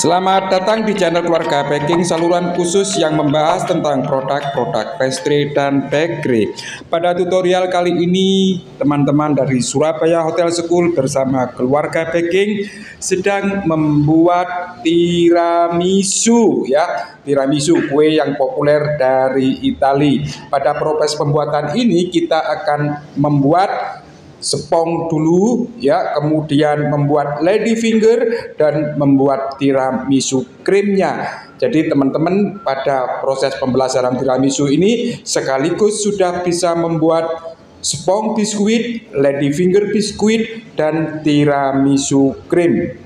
Selamat datang di channel Keluarga Baking, saluran khusus yang membahas tentang produk-produk pastry dan bakery. Pada tutorial kali ini, teman-teman dari Surabaya Hotel School bersama Keluarga Baking sedang membuat tiramisu, ya. Tiramisu, kue yang populer dari Italia. Pada proses pembuatan ini kita akan membuat spong dulu, ya, kemudian membuat lady finger dan membuat tiramisu krimnya. Jadi teman-teman pada proses pembelajaran tiramisu ini sekaligus sudah bisa membuat spong biskuit, lady finger biskuit, dan tiramisu krim.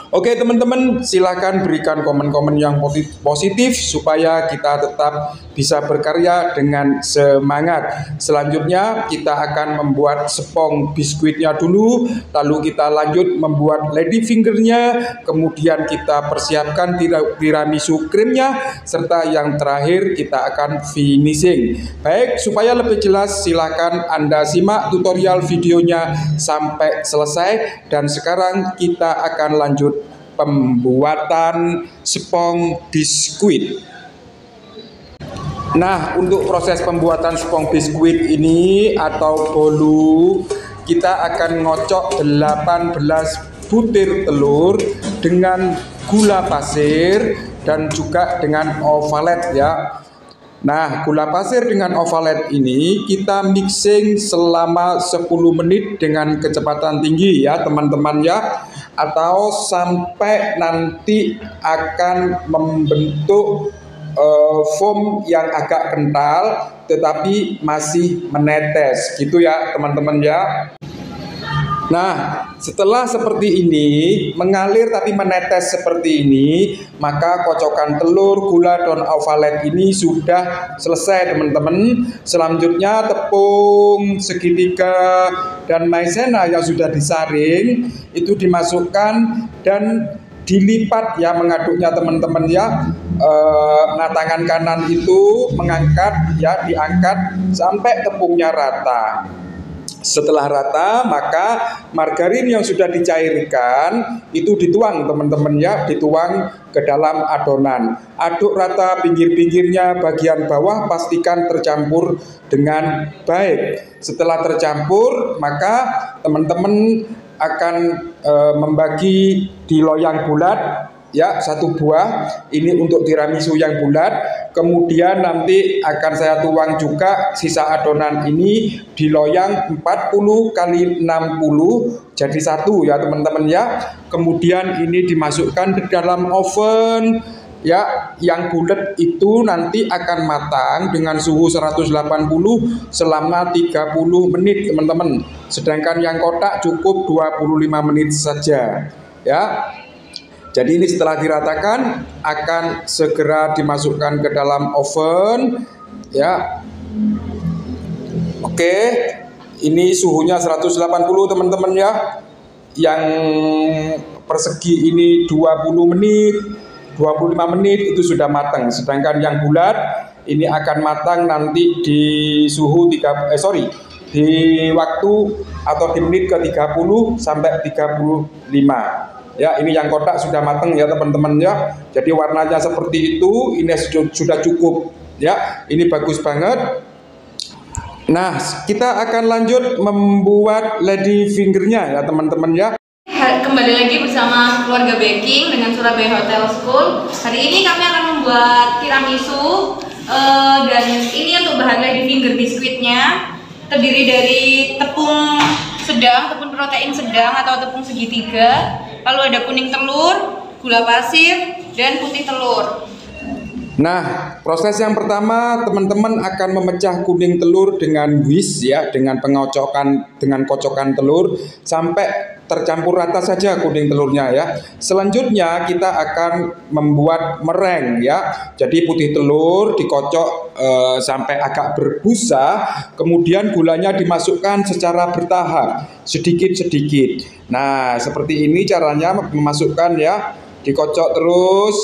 Oke teman-teman, silahkan berikan komen-komen yang positif supaya kita tetap bisa berkarya dengan semangat. Selanjutnya kita akan membuat spong biskuitnya dulu, lalu kita lanjut membuat lady fingernya, kemudian kita persiapkan tiramisu krimnya, serta yang terakhir kita akan finishing. Baik, supaya lebih jelas silahkan Anda simak tutorial videonya sampai selesai, dan sekarang kita akan lanjut pembuatan spong biskuit. Nah, untuk proses pembuatan spong biskuit ini atau bolu, kita akan ngocok 18 butir telur dengan gula pasir dan juga dengan ovalet, ya. Nah, gula pasir dengan ovalet ini kita mixing selama 10 menit dengan kecepatan tinggi, ya teman-teman, ya, atau sampai nanti akan membentuk foam yang agak kental tetapi masih menetes gitu, ya teman-teman, ya. Nah, setelah seperti ini, mengalir tapi menetes seperti ini, maka kocokan telur, gula, dan ovalet ini sudah selesai, teman-teman. Selanjutnya tepung segitiga dan maizena yang sudah disaring itu dimasukkan dan dilipat, ya, mengaduknya teman-teman, ya. Nah, tangan kanan itu mengangkat, ya, diangkat sampai tepungnya rata. Setelah rata, maka margarin yang sudah dicairkan itu dituang, teman-teman, ya, dituang ke dalam adonan. Aduk rata pinggir-pinggirnya, bagian bawah pastikan tercampur dengan baik. Setelah tercampur, maka teman-teman akan membagi di loyang bulat, ya, 1 buah. Ini untuk tiramisu yang bulat. Kemudian nanti akan saya tuang juga sisa adonan ini di loyang 40 kali 60 jadi 1, ya teman-teman, ya. Kemudian ini dimasukkan ke dalam oven, ya, yang bulat itu nanti akan matang dengan suhu 180 selama 30 menit, teman-teman. Sedangkan yang kotak cukup 25 menit saja, ya. Jadi ini setelah diratakan akan segera dimasukkan ke dalam oven, ya. Oke, ini suhunya 180, teman-teman, ya. Yang persegi ini 20 menit, 25 menit itu sudah matang. Sedangkan yang bulat ini akan matang nanti di suhu di waktu atau di menit ke 30 sampai 35. Ya, ini yang kotak sudah matang, ya teman-teman, ya. Jadi warnanya seperti itu, ini sudah cukup, ya. Ini bagus banget. Nah, kita akan lanjut membuat lady fingernya, ya teman-teman, ya. Kembali lagi bersama Keluarga Baking dengan Surabaya Hotel School. Hari ini kami akan membuat tiramisu, dan ini untuk bahan lady finger biskuitnya terdiri dari tepung sedang, tepung protein sedang atau tepung segitiga. Lalu ada kuning telur, gula pasir, dan putih telur. Nah, proses yang pertama teman-teman akan memecah kuning telur dengan whisk, ya, dengan kocokan telur sampai tercampur rata saja kuning telurnya, ya. Selanjutnya kita akan membuat meringue, ya. Jadi putih telur dikocok sampai agak berbusa, kemudian gulanya dimasukkan secara bertahap, sedikit-sedikit. Nah, seperti ini caranya memasukkan, ya. Dikocok terus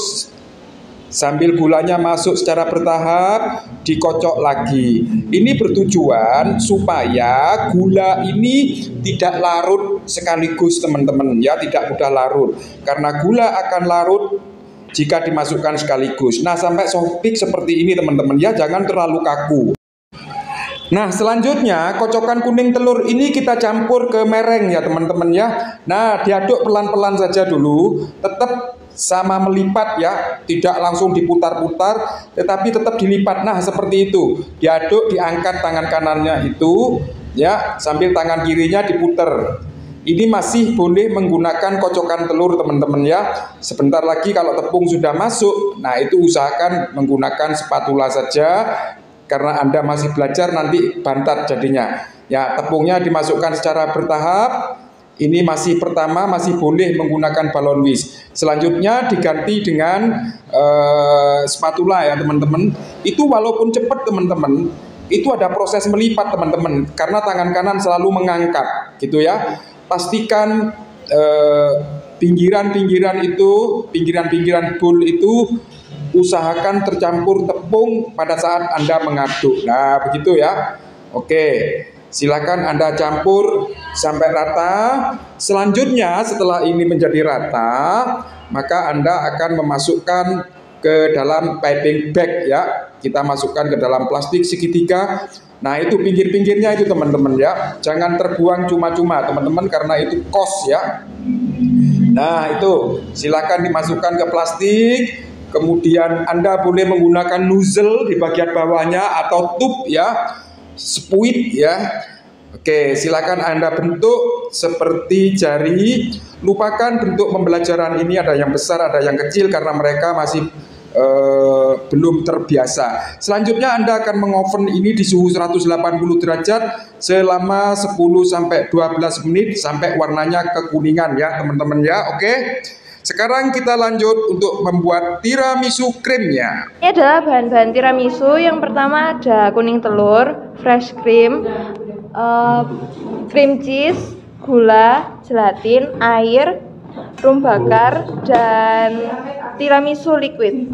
Sambil gulanya masuk secara bertahap, dikocok lagi. Ini bertujuan supaya gula ini tidak larut sekaligus teman-teman ya, tidak mudah larut. Karena gula akan larut jika dimasukkan sekaligus. Nah, sampai soft peak seperti ini teman-teman ya, jangan terlalu kaku. Nah, selanjutnya kocokan kuning telur ini kita campur ke mereng ya teman-teman ya. Nah, diaduk pelan-pelan saja dulu, tetap sama melipat ya, tidak langsung diputar-putar, tetapi tetap dilipat. Nah, seperti itu. Diaduk, diangkat tangan kanannya itu ya, sambil tangan kirinya diputer. Ini masih boleh menggunakan kocokan telur teman-teman ya. Sebentar lagi kalau tepung sudah masuk, nah itu usahakan menggunakan spatula saja, karena Anda masih belajar nanti bantat jadinya. Ya, tepungnya dimasukkan secara bertahap. Ini masih pertama, masih boleh menggunakan balon whisk. Selanjutnya diganti dengan spatula ya teman-teman. Itu walaupun cepat teman-teman, itu ada proses melipat teman-teman, karena tangan kanan selalu mengangkat gitu ya. Pastikan pinggiran-pinggiran bowl itu usahakan tercampur tepung pada saat Anda mengaduk. Nah, begitu ya. Oke, silakan Anda campur sampai rata. Selanjutnya setelah ini menjadi rata, maka Anda akan memasukkan ke dalam piping bag ya. Kita masukkan ke dalam plastik segitiga. Nah, itu pinggir-pinggirnya itu teman-teman ya. Jangan terbuang cuma-cuma teman-teman, karena itu kos ya. Nah, itu silakan dimasukkan ke plastik. Kemudian Anda boleh menggunakan nozzle di bagian bawahnya atau tube ya, spuit ya. Oke, silakan Anda bentuk seperti jari. Lupakan bentuk pembelajaran ini, ada yang besar, ada yang kecil, karena mereka masih belum terbiasa. Selanjutnya Anda akan mengoven ini di suhu 180 derajat selama 10-12 menit sampai warnanya kekuningan ya teman-teman ya. Oke. Sekarang kita lanjut untuk membuat tiramisu krimnya. Ini adalah bahan-bahan tiramisu. Yang pertama ada kuning telur, fresh cream, cream cheese, gula, gelatin, air, rum bakar, dan tiramisu liquid.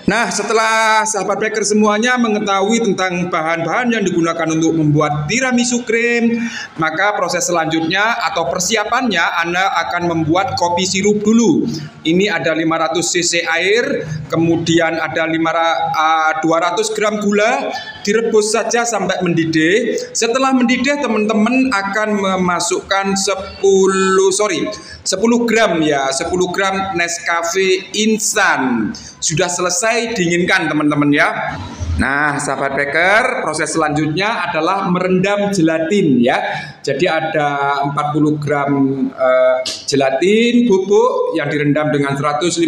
Nah, setelah sahabat baker semuanya mengetahui tentang bahan-bahan yang digunakan untuk membuat tiramisu krim, maka proses selanjutnya atau persiapannya Anda akan membuat kopi sirup dulu. Ini ada 500 cc air, kemudian ada 200 gram gula, direbus saja sampai mendidih. Setelah mendidih, teman-teman akan memasukkan 10 gram ya, 10 gram Nescafe instan. Sudah selesai dinginkan teman-teman ya. Nah, sahabat baker, proses selanjutnya adalah merendam gelatin ya. Jadi ada 40 gram gelatin bubuk yang direndam dengan 150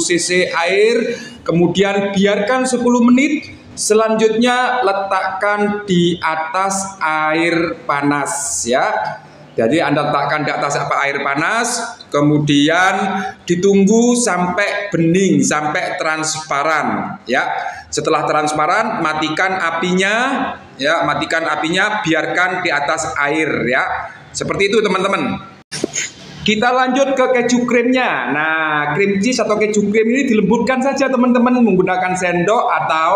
cc air. Kemudian biarkan 10 menit. Selanjutnya letakkan di atas air panas ya. Jadi Anda letakkan di atas air panas, kemudian ditunggu sampai bening, sampai transparan ya. Setelah transparan, matikan apinya ya, biarkan di atas air ya. Seperti itu teman-teman. Kita lanjut ke keju krimnya. Nah, cream cheese atau keju krim ini dilembutkan saja teman-teman menggunakan sendok atau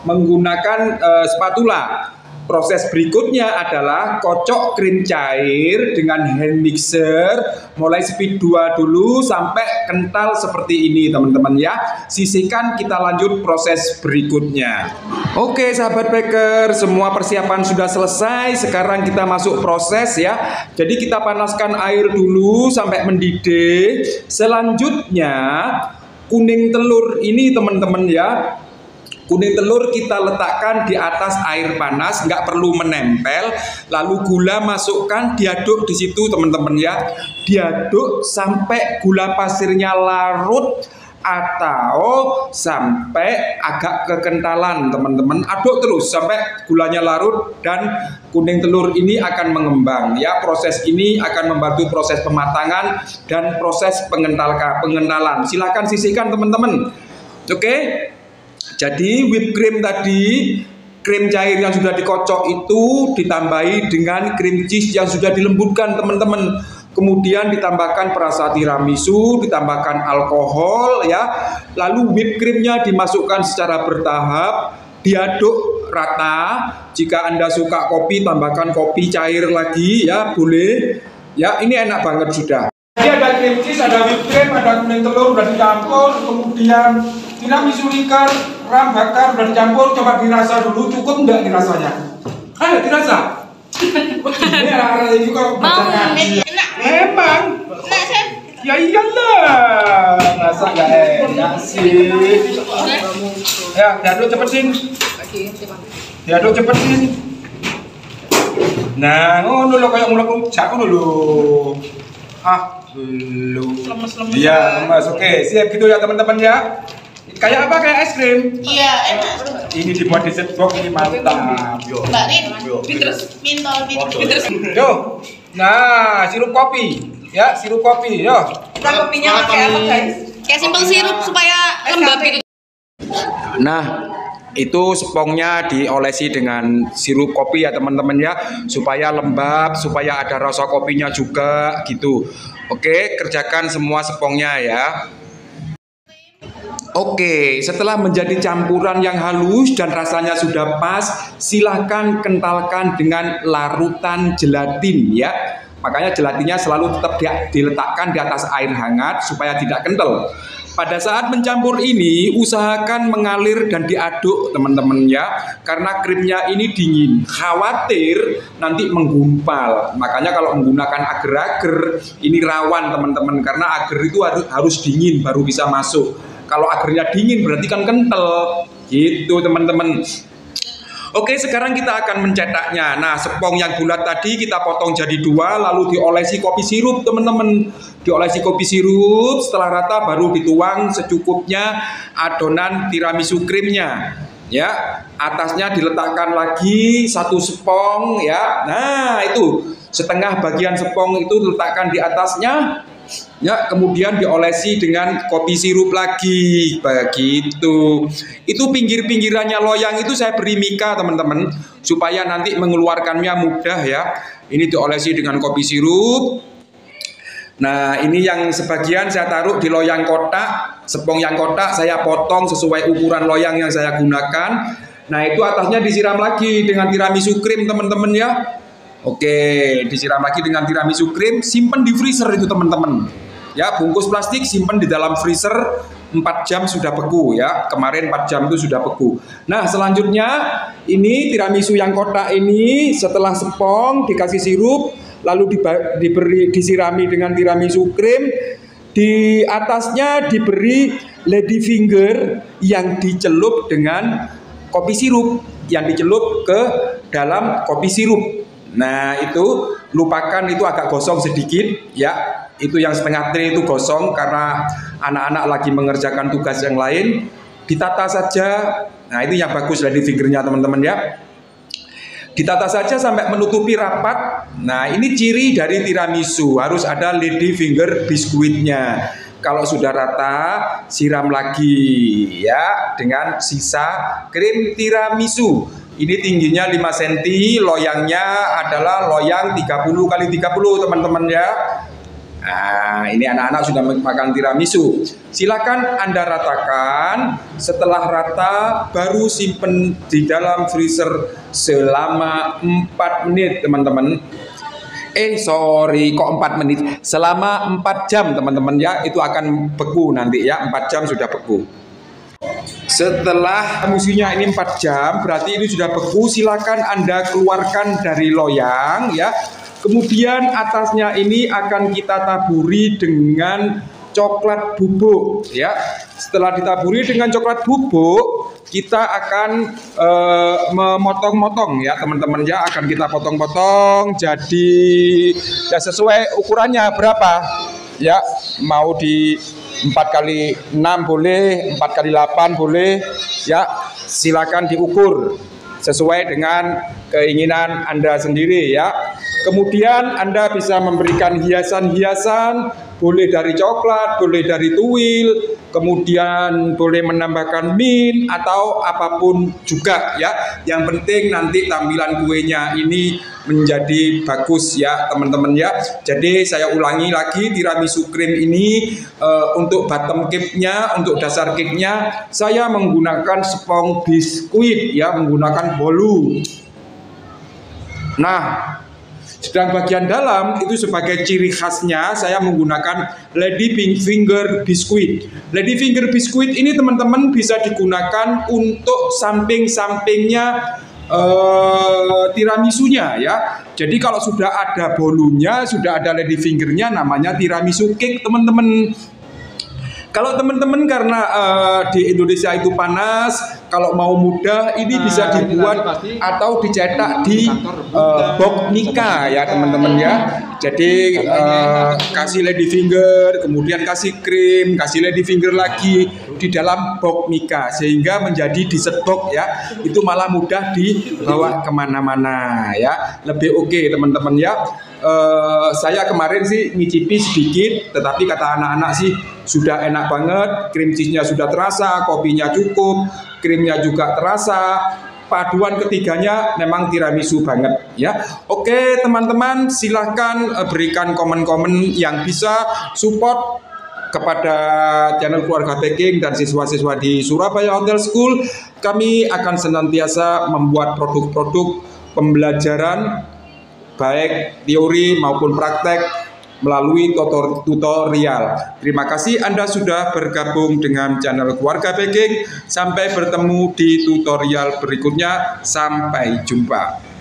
menggunakan spatula. Proses berikutnya adalah kocok krim cair dengan hand mixer, mulai speed 2 dulu sampai kental seperti ini teman-teman ya. Sisihkan, kita lanjut proses berikutnya. Oke sahabat baker, semua persiapan sudah selesai. Sekarang kita masuk proses ya. Jadi kita panaskan air dulu sampai mendidih. Selanjutnya kuning telur ini teman-teman ya. Kuning telur kita letakkan di atas air panas, nggak perlu menempel. Lalu gula masukkan, diaduk di situ teman-teman ya. Diaduk sampai gula pasirnya larut atau sampai agak kekentalan teman-teman. Aduk terus sampai gulanya larut dan kuning telur ini akan mengembang ya. Proses ini akan membantu proses pematangan dan proses pengentalan. Silahkan sisihkan teman-teman. Oke. Jadi whipped cream tadi, krim cair yang sudah dikocok itu ditambahi dengan cream cheese yang sudah dilembutkan teman-teman. kemudian ditambahkan perasa tiramisu, ditambahkan alkohol ya, lalu whipped creamnya dimasukkan secara bertahap, diaduk rata. Jika Anda suka kopi, tambahkan kopi cair lagi ya, boleh. Ya, ini enak banget sudah. Jadi ada cream cheese, ada whipped cream, ada kuning telur udah dicampur, kemudian tiramisu liker, ram bakar udah dicampur. Coba dirasa dulu, cukup enggak dirasanya? Ayo dirasa. Ini arah-arah ini kok Mau enak. memang. Enak, Chef. Ya iyalah, masa gak enak sih. Ya, diaduk cepet sih. Diaduk cepet sih. Nah, ngono lho kayak mulak rujak ngono lho. Ah, belum. Iya, lemes. Oke, siap gitu ya teman-teman ya. Kayak apa? Kayak es krim. Iya, enak. Ini dibuat di set box, ini mantap. Mbak Rin, terus mintol terus. Yo. Nah, sirup kopi. Ya, sirup kopi. Yo. Kita kopinya pakai apa guys? Kayak simpel sirup supaya lembab gitu. Nah, itu spongnya diolesi dengan sirup kopi ya teman-teman ya, supaya lembab, supaya ada rasa kopinya juga gitu. Oke, kerjakan semua spongnya ya. Oke, setelah menjadi campuran yang halus dan rasanya sudah pas, silahkan kentalkan dengan larutan gelatin ya. Makanya gelatinnya selalu tetap diletakkan di atas air hangat supaya tidak kental. Pada saat mencampur ini, usahakan mengalir dan diaduk teman-teman ya, karena krimnya ini dingin. Khawatir nanti menggumpal. Makanya kalau menggunakan agar-agar ini rawan teman-teman, karena agar itu harus dingin baru bisa masuk. Kalau agarnya dingin berarti kan kental. Gitu teman-teman. Oke, sekarang kita akan mencetaknya. Nah, spong yang bulat tadi kita potong jadi dua, lalu diolesi kopi sirup, teman-teman. Diolesi kopi sirup, setelah rata baru dituang secukupnya adonan tiramisu krimnya. Ya, atasnya diletakkan lagi satu spong ya. Nah, itu setengah bagian spong itu diletakkan di atasnya. Ya, kemudian diolesi dengan kopi sirup lagi, begitu. Itu pinggir-pinggirannya loyang itu saya beri mika teman-teman, supaya nanti mengeluarkannya mudah ya. Ini diolesi dengan kopi sirup. Nah, ini yang sebagian saya taruh di loyang kotak, spong yang kotak saya potong sesuai ukuran loyang yang saya gunakan. Nah, itu atasnya disiram lagi dengan tiramisu krim teman-teman ya. Oke, disiram lagi dengan tiramisu krim, simpan di freezer itu teman-teman. Ya, bungkus plastik simpan di dalam freezer 4 jam sudah beku ya. Kemarin 4 jam itu sudah beku. Nah, selanjutnya ini tiramisu yang kotak ini setelah spong dikasih sirup, lalu disirami dengan tiramisu krim, di atasnya diberi lady finger yang dicelup dengan kopi sirup, yang dicelup ke dalam kopi sirup. Nah, itu lupakan itu agak gosong sedikit ya. Itu yang setengah tray itu gosong karena anak-anak lagi mengerjakan tugas yang lain. Ditata saja. Nah, itu yang bagus lady fingernya teman-teman ya. Ditata saja sampai menutupi rapat. Nah, ini ciri dari tiramisu, harus ada lady finger biskuitnya. Kalau sudah rata, siram lagi ya dengan sisa krim tiramisu. Ini tingginya 5 cm, loyangnya adalah loyang 30 x 30 teman-teman ya. Nah, ini anak-anak sudah makan tiramisu. Silakan Anda ratakan. Setelah rata, baru simpen di dalam freezer selama 4 menit teman-teman. Sorry, kok 4 menit? Selama 4 jam teman-teman ya. Itu akan beku nanti ya, 4 jam sudah beku. Setelah musuhnya ini 4 jam, berarti ini sudah beku. Silakan Anda keluarkan dari loyang ya. Kemudian atasnya ini akan kita taburi dengan coklat bubuk ya. Setelah ditaburi dengan coklat bubuk, kita akan memotong-motong ya teman-teman ya. Akan kita potong-potong jadi ya sesuai ukurannya berapa ya. Mau di 4x6 boleh, 4x8 boleh ya. Silakan diukur sesuai dengan keinginan Anda sendiri ya. Kemudian Anda bisa memberikan hiasan-hiasan, boleh dari coklat, boleh dari tuil, kemudian boleh menambahkan mint atau apapun juga ya. Yang penting nanti tampilan kuenya ini menjadi bagus ya teman-teman ya. Jadi saya ulangi lagi, tiramisu cream ini untuk bottom cake-nya, untuk dasar cake-nya saya menggunakan spong biskuit ya, menggunakan bolu. Nah, sedang bagian dalam itu sebagai ciri khasnya saya menggunakan lady finger biskuit. Lady finger biskuit ini teman-teman bisa digunakan untuk samping-sampingnya tiramisunya ya. Jadi kalau sudah ada bolunya, sudah ada lady fingernya, namanya tiramisu cake teman-teman. Kalau teman-teman karena di Indonesia itu panas, kalau mau mudah ini bisa dibuat atau dicetak di box nikah ya teman-teman ya. Jadi kasih lady finger, kemudian kasih krim, kasih lady finger lagi di dalam box nikah sehingga menjadi dessert box ya. Itu malah mudah dibawa kemana-mana ya. Lebih oke teman-teman ya. Saya kemarin sih ngicipi sedikit, tetapi kata anak-anak sih sudah enak banget, cream cheese-nya sudah terasa, kopinya cukup, krimnya juga terasa, paduan ketiganya memang tiramisu banget ya. Oke teman-teman, silahkan berikan komen-komen yang bisa support kepada channel Keluarga Baking dan siswa-siswa di Surabaya Hotel School. Kami akan senantiasa membuat produk-produk pembelajaran baik teori maupun praktek melalui tutorial. Terima kasih Anda sudah bergabung dengan channel Keluarga Baking. Sampai bertemu di tutorial berikutnya. Sampai jumpa.